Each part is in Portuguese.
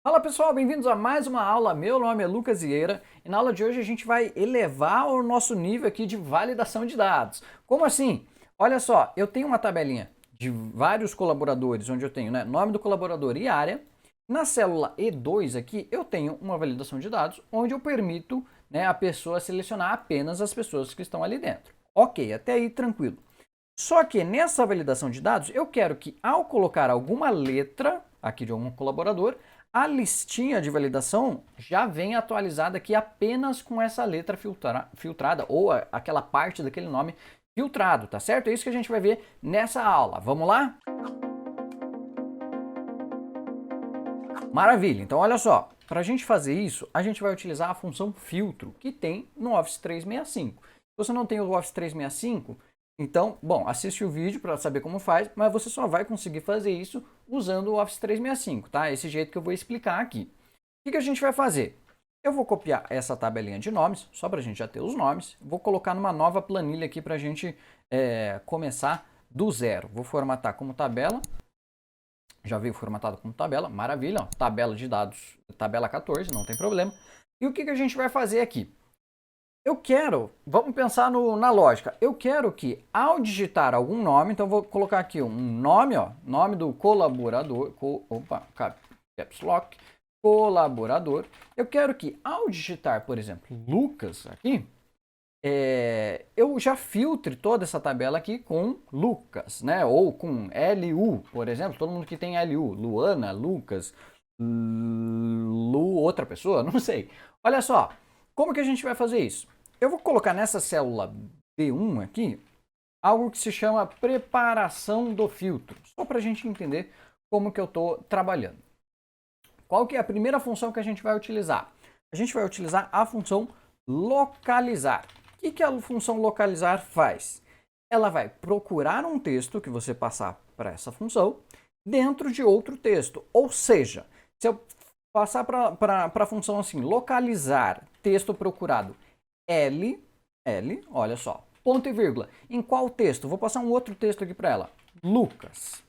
Fala pessoal, bem-vindos a mais uma aula. Meu nome é Lucas Vieira e na aula de hoje a gente vai elevar o nosso nível aqui de validação de dados. Como assim? Olha só, eu tenho uma tabelinha de vários colaboradores, onde eu tenho, nome do colaborador e área. Na célula E2 aqui, eu tenho uma validação de dados, onde eu permito, a pessoa selecionar apenas as pessoas que estão ali dentro. Ok, até aí tranquilo. Só que nessa validação de dados, eu quero que ao colocar alguma letra aqui de algum colaborador, a listinha de validação já vem atualizada aqui apenas com essa letra filtrada ou aquela parte daquele nome filtrado, tá certo? É isso que a gente vai ver nessa aula. Vamos lá? Maravilha! Então olha só, para a gente fazer isso, a gente vai utilizar a função filtro que tem no Office 365. Se você não tem o Office 365, então, bom, assiste o vídeo para saber como faz, mas você só vai conseguir fazer isso usando o Office 365, tá? Esse jeito que eu vou explicar aqui. O que a gente vai fazer? Eu vou copiar essa tabelinha de nomes, só para a gente já ter os nomes. Vou colocar numa nova planilha aqui para a gente começar do zero. Vou formatar como tabela. Já veio formatado como tabela, maravilha, ó, tabela de dados, tabela 14, não tem problema. E o que a gente vai fazer aqui? Eu quero, vamos pensar na lógica, eu quero que ao digitar algum nome, então vou colocar aqui um nome, ó, nome do colaborador, caps lock, colaborador, eu quero que ao digitar, por exemplo, Lucas aqui, eu já filtre toda essa tabela aqui com Lucas, né? Ou com LU, por exemplo, todo mundo que tem LU, Luana, Lucas, Lu, outra pessoa, não sei. Olha só, como que a gente vai fazer isso? Eu vou colocar nessa célula B1 aqui, algo que se chama preparação do filtro, só para a gente entender como que eu estou trabalhando. Qual que é a primeira função que a gente vai utilizar? A gente vai utilizar a função localizar. O que a função localizar faz? Ela vai procurar um texto que você passar para essa função dentro de outro texto. Ou seja, se eu passar para a função assim, localizar texto procurado L, olha só, ponto e vírgula. Em qual texto? Vou passar um outro texto aqui para ela. Lucas,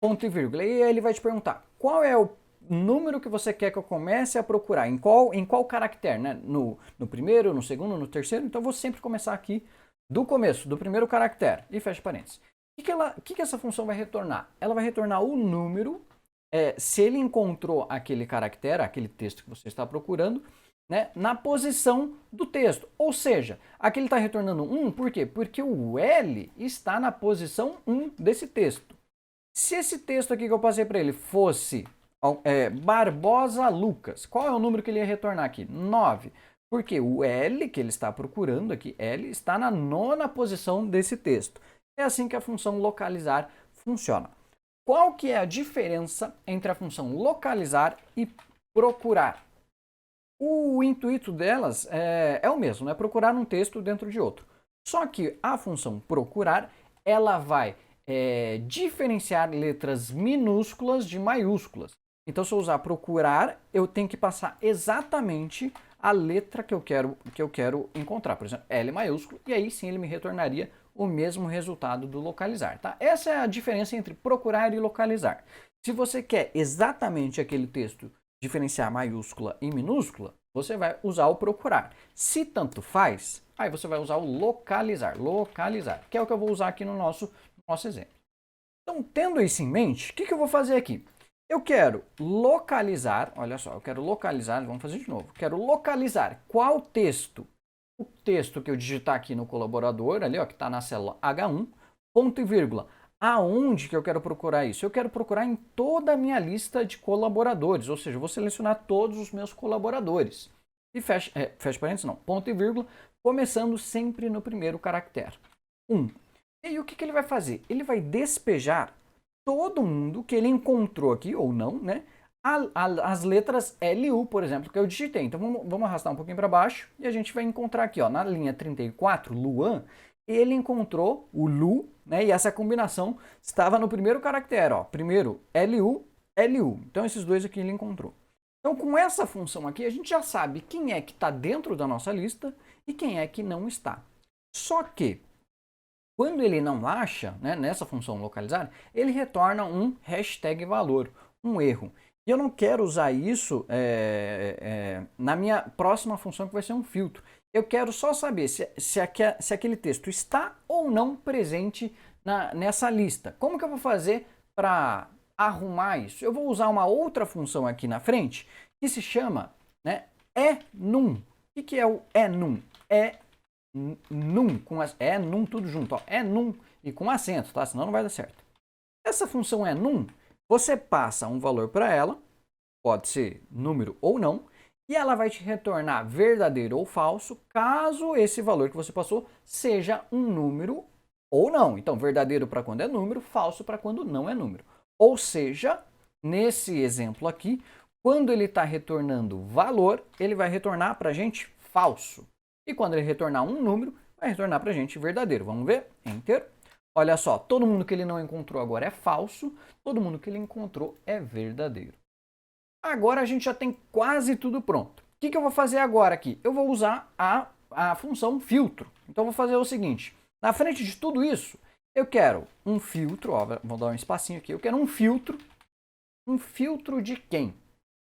ponto e vírgula. E aí ele vai te perguntar, qual é o número que você quer que eu comece a procurar, em qual caractere, né? No primeiro, no segundo, no terceiro, então eu vou sempre começar aqui do começo, do primeiro caractere, e fecha parênteses. O que essa função vai retornar? Ela vai retornar o número, se ele encontrou aquele caractere, aquele texto que você está procurando, né, na posição do texto. Ou seja, aqui ele está retornando 1, por quê? Porque o L está na posição 1 desse texto. Se esse texto aqui que eu passei para ele fosse Barbosa Lucas, qual é o número que ele ia retornar aqui? 9. Porque o L que ele está procurando aqui, L, está na nona posição desse texto. É assim que a função localizar funciona. Qual que é a diferença entre a função localizar e procurar? O intuito delas é o mesmo, é procurar um texto dentro de outro. Só que a função procurar, ela vai diferenciar letras minúsculas de maiúsculas. Então, se eu usar procurar, eu tenho que passar exatamente a letra que eu quero encontrar. Por exemplo, L maiúsculo, e aí sim ele me retornaria o mesmo resultado do localizar. Tá? Essa é a diferença entre procurar e localizar. Se você quer exatamente aquele texto diferenciar maiúscula e minúscula, você vai usar o procurar. Se tanto faz, aí você vai usar o localizar, que é o que eu vou usar aqui no nosso exemplo. Então, tendo isso em mente, o que eu vou fazer aqui? Eu quero localizar, olha só, eu quero localizar, vamos fazer de novo. Quero localizar qual texto, o texto que eu digitar aqui no colaborador, ali ó, que está na célula H1, ponto e vírgula. Aonde que eu quero procurar isso? Eu quero procurar em toda a minha lista de colaboradores, ou seja, eu vou selecionar todos os meus colaboradores. E fecha parênteses, não, ponto e vírgula, começando sempre no primeiro caractere. 1. E aí o que ele vai fazer? Ele vai despejar todo mundo que ele encontrou aqui, ou não, né? As letras LU, por exemplo, que eu digitei. Então vamos arrastar um pouquinho para baixo e a gente vai encontrar aqui, ó, na linha 34, Luan, ele encontrou o Lu, né? E essa combinação estava no primeiro caractere, ó. Primeiro LU, LU. Então esses dois aqui ele encontrou. Então com essa função aqui a gente já sabe quem é que está dentro da nossa lista e quem é que não está. Só que quando ele não acha, né, nessa função localizar, ele retorna um hashtag valor, um erro. E eu não quero usar isso na minha próxima função, que vai ser um filtro. Eu quero só saber se aquele texto está ou não presente nessa lista. Como que eu vou fazer para arrumar isso? Eu vou usar uma outra função aqui na frente, que se chama, né, enum. O que é o enum? Enum, enum tudo junto, ó, enum e com acento, tá? Senão não vai dar certo. Essa função enum, você passa um valor para ela, pode ser número ou não, e ela vai te retornar verdadeiro ou falso, caso esse valor que você passou seja um número ou não. Então, verdadeiro para quando é número, falso para quando não é número. Ou seja, nesse exemplo aqui, quando ele está retornando valor, ele vai retornar para a gente falso. E quando ele retornar um número, vai retornar para a gente verdadeiro. Vamos ver? Enter. Olha só, todo mundo que ele não encontrou agora é falso, todo mundo que ele encontrou é verdadeiro. Agora a gente já tem quase tudo pronto. O que eu vou fazer agora aqui? Eu vou usar a função filtro. Então eu vou fazer o seguinte, na frente de tudo isso, eu quero um filtro, ó, vou dar um espacinho aqui, eu quero um filtro de quem?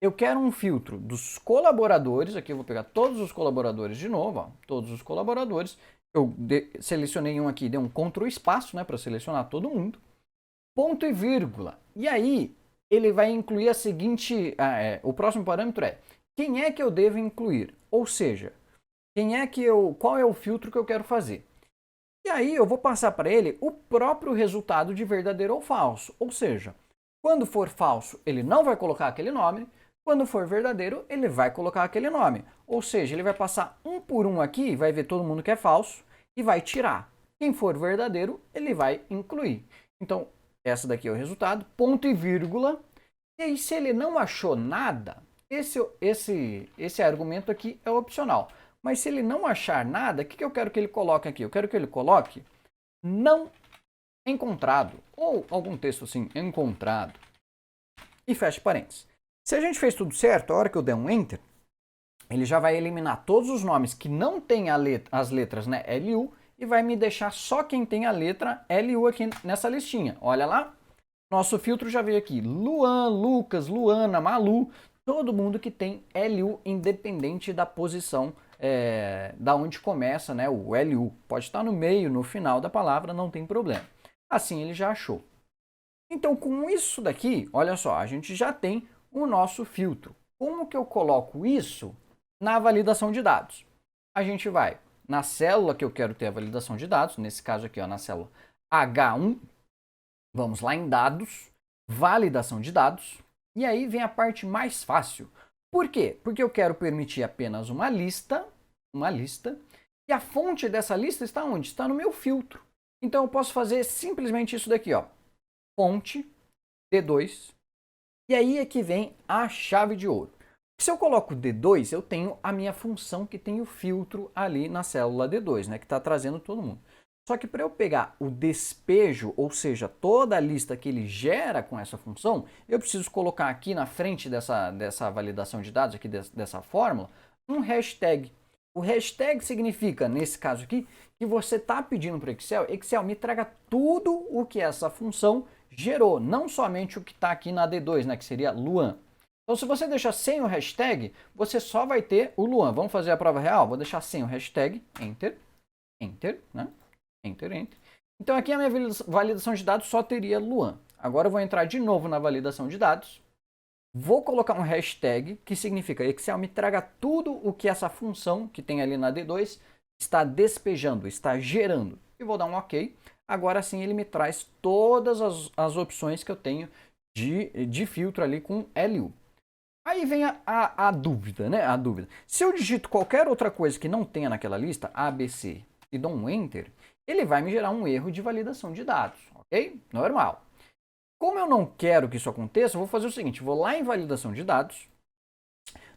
Eu quero um filtro dos colaboradores, aqui eu vou pegar todos os colaboradores de novo, ó, todos os colaboradores. Eu selecionei um aqui, dei um Ctrl espaço, né, para selecionar todo mundo. Ponto e vírgula. E aí, ele vai incluir a seguinte, o próximo parâmetro é, quem é que eu devo incluir? Ou seja, qual é o filtro que eu quero fazer? E aí eu vou passar para ele o próprio resultado de verdadeiro ou falso. Ou seja, quando for falso, ele não vai colocar aquele nome. Quando for verdadeiro, ele vai colocar aquele nome. Ou seja, ele vai passar um por um aqui, vai ver todo mundo que é falso e vai tirar. Quem for verdadeiro, ele vai incluir. Então, essa daqui é o resultado, ponto e vírgula. E aí, se ele não achou nada, esse argumento aqui é opcional. Mas se ele não achar nada, o que eu quero que ele coloque aqui? Eu quero que ele coloque não encontrado, ou algum texto assim, encontrado, e feche parênteses. Se a gente fez tudo certo, a hora que eu der um Enter, ele já vai eliminar todos os nomes que não têm as letras, né, LU, e vai me deixar só quem tem a letra LU aqui nessa listinha. Olha lá, nosso filtro já veio aqui, Luan, Lucas, Luana, Malu, todo mundo que tem LU independente da posição da onde começa, né, o LU. Pode estar no meio, no final da palavra, não tem problema. Assim ele já achou. Então, com isso daqui, olha só, a gente já tem o nosso filtro. Como que eu coloco isso na validação de dados? A gente vai na célula que eu quero ter a validação de dados, nesse caso aqui, ó, na célula H1, vamos lá em dados, validação de dados, e aí vem a parte mais fácil. Por quê? Porque eu quero permitir apenas uma lista, e a fonte dessa lista está onde? Está no meu filtro. Então eu posso fazer simplesmente isso daqui, ó, fonte D2, e aí é que vem a chave de ouro. Se eu coloco D2, eu tenho a minha função que tem o filtro ali na célula D2, né, que está trazendo todo mundo. Só que para eu pegar o despejo, ou seja, toda a lista que ele gera com essa função, eu preciso colocar aqui na frente dessa validação de dados, aqui dessa fórmula, um hashtag. O hashtag significa, nesse caso aqui, que você está pedindo para o Excel me traga tudo o que essa função gerou, não somente o que está aqui na D2, né, que seria Luan. Então, se você deixar sem o hashtag, você só vai ter o Luan. Vamos fazer a prova real? Vou deixar sem o hashtag, Enter, Enter, né? Enter, Enter. Então, aqui a minha validação de dados só teria Luan. Agora eu vou entrar de novo na validação de dados. Vou colocar um hashtag, que significa Excel me traga tudo o que essa função que tem ali na D2 está despejando, está gerando. E vou dar um OK. Agora sim ele me traz todas as opções que eu tenho de filtro ali com LU. Aí vem a dúvida, né? A dúvida. Se eu digito qualquer outra coisa que não tenha naquela lista, ABC, e dou um Enter, ele vai me gerar um erro de validação de dados, ok? Normal. Como eu não quero que isso aconteça, eu vou fazer o seguinte, vou lá em validação de dados,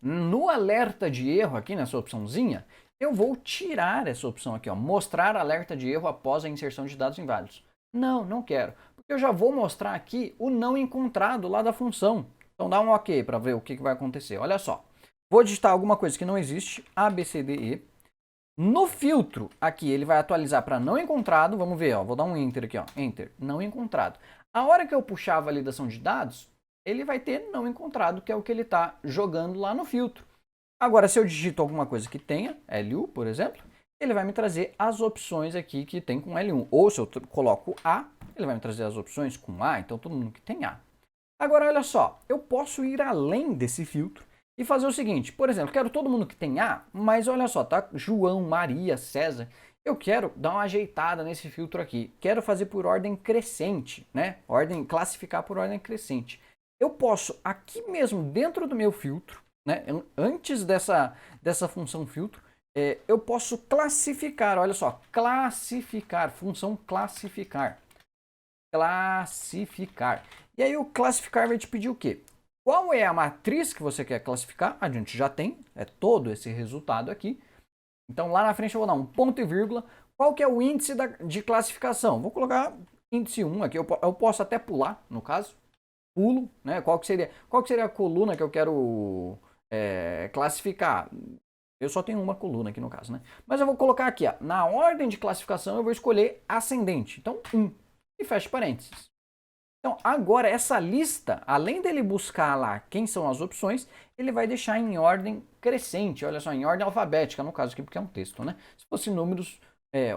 no alerta de erro aqui, nessa opçãozinha, eu vou tirar essa opção aqui, ó, mostrar alerta de erro após a inserção de dados inválidos. Não, não quero, porque eu já vou mostrar aqui o não encontrado lá da função. Então dá um OK para ver o que vai acontecer. Olha só, vou digitar alguma coisa que não existe, ABCDE. No filtro aqui ele vai atualizar para não encontrado, vamos ver, ó, vou dar um Enter aqui, ó, Enter, não encontrado. A hora que eu puxar a validação de dados, ele vai ter não encontrado, que é o que ele está jogando lá no filtro. Agora, se eu digito alguma coisa que tenha, LU, por exemplo, ele vai me trazer as opções aqui que tem com L1. Ou se eu coloco A, ele vai me trazer as opções com A, então todo mundo que tem A. Agora, olha só, eu posso ir além desse filtro e fazer o seguinte, por exemplo, quero todo mundo que tem A, mas olha só, tá? João, Maria, César, eu quero dar uma ajeitada nesse filtro aqui. Quero fazer por ordem crescente, né? Classificar por ordem crescente. Eu posso, aqui mesmo dentro do meu filtro, né? Antes dessa função filtro, eu posso classificar, olha só, classificar, função classificar. Classificar. E aí o classificar vai te pedir o quê? Qual é a matriz que você quer classificar? A gente já tem, é todo esse resultado aqui. Então lá na frente eu vou dar um ponto e vírgula. Qual que é o índice de classificação? Vou colocar índice 1 aqui, eu posso até pular, no caso. Pulo, né? Qual que seria a coluna que eu quero classificar? Eu só tenho uma coluna aqui no caso, né? Mas eu vou colocar aqui, ó, na ordem de classificação eu vou escolher ascendente. Então 1 e fecha parênteses. Então agora essa lista, além dele buscar lá quem são as opções, ele vai deixar em ordem crescente, olha só, em ordem alfabética no caso aqui, porque é um texto, né? Se fosse números,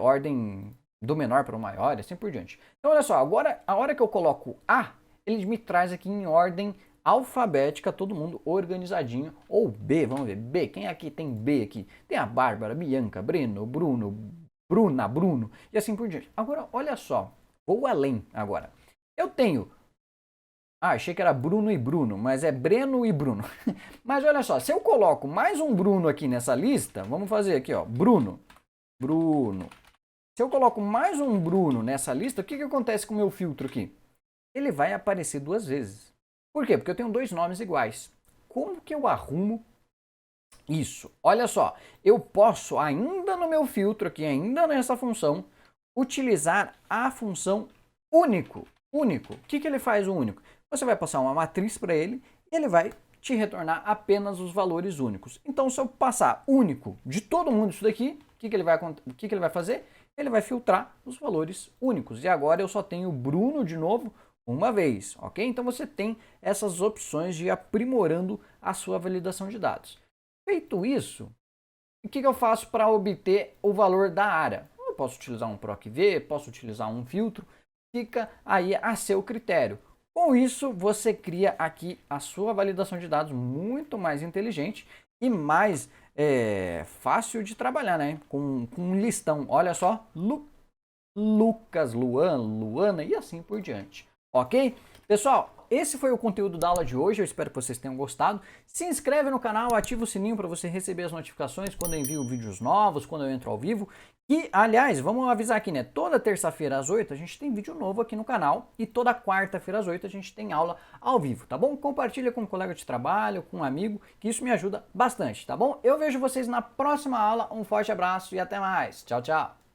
ordem do menor para o maior e assim por diante. Então olha só, agora a hora que eu coloco A, ele me traz aqui em ordem alfabética, todo mundo organizadinho, ou B, vamos ver, B, quem aqui tem B aqui? Tem a Bárbara, Bianca, Breno, Bruno, Bruna, Bruno, e assim por diante. Agora, olha só, vou além agora. Eu tenho, achei que era Bruno e Bruno, mas é Breno e Bruno. Mas olha só, se eu coloco mais um Bruno aqui nessa lista, vamos fazer aqui, ó, Bruno, Bruno. Se eu coloco mais um Bruno nessa lista, o que acontece com o meu filtro aqui? Ele vai aparecer duas vezes. Por quê? Porque eu tenho dois nomes iguais. Como que eu arrumo isso? Olha só, eu posso ainda no meu filtro aqui, ainda nessa função, utilizar a função único. Único. O que ele faz o único? Você vai passar uma matriz para ele e ele vai te retornar apenas os valores únicos. Então, se eu passar único de todo mundo isso daqui, o que ele vai fazer? Ele vai filtrar os valores únicos. E agora eu só tenho o Bruno de novo uma vez, ok? Então você tem essas opções de ir aprimorando a sua validação de dados. Feito isso, o que eu faço para obter o valor da área? Eu posso utilizar um PROC-V, posso utilizar um filtro, fica aí a seu critério. Com isso, você cria aqui a sua validação de dados muito mais inteligente e mais fácil de trabalhar, né? Com um listão. Olha só, Lucas, Luan, Luana e assim por diante. Ok? Pessoal, esse foi o conteúdo da aula de hoje, eu espero que vocês tenham gostado. Se inscreve no canal, ativa o sininho para você receber as notificações quando eu envio vídeos novos, quando eu entro ao vivo. E, aliás, vamos avisar aqui, né? Toda terça-feira às 8 a gente tem vídeo novo aqui no canal e toda quarta-feira às 8 a gente tem aula ao vivo, tá bom? Compartilha com um colega de trabalho, com um amigo, que isso me ajuda bastante, tá bom? Eu vejo vocês na próxima aula, um forte abraço e até mais. Tchau, tchau!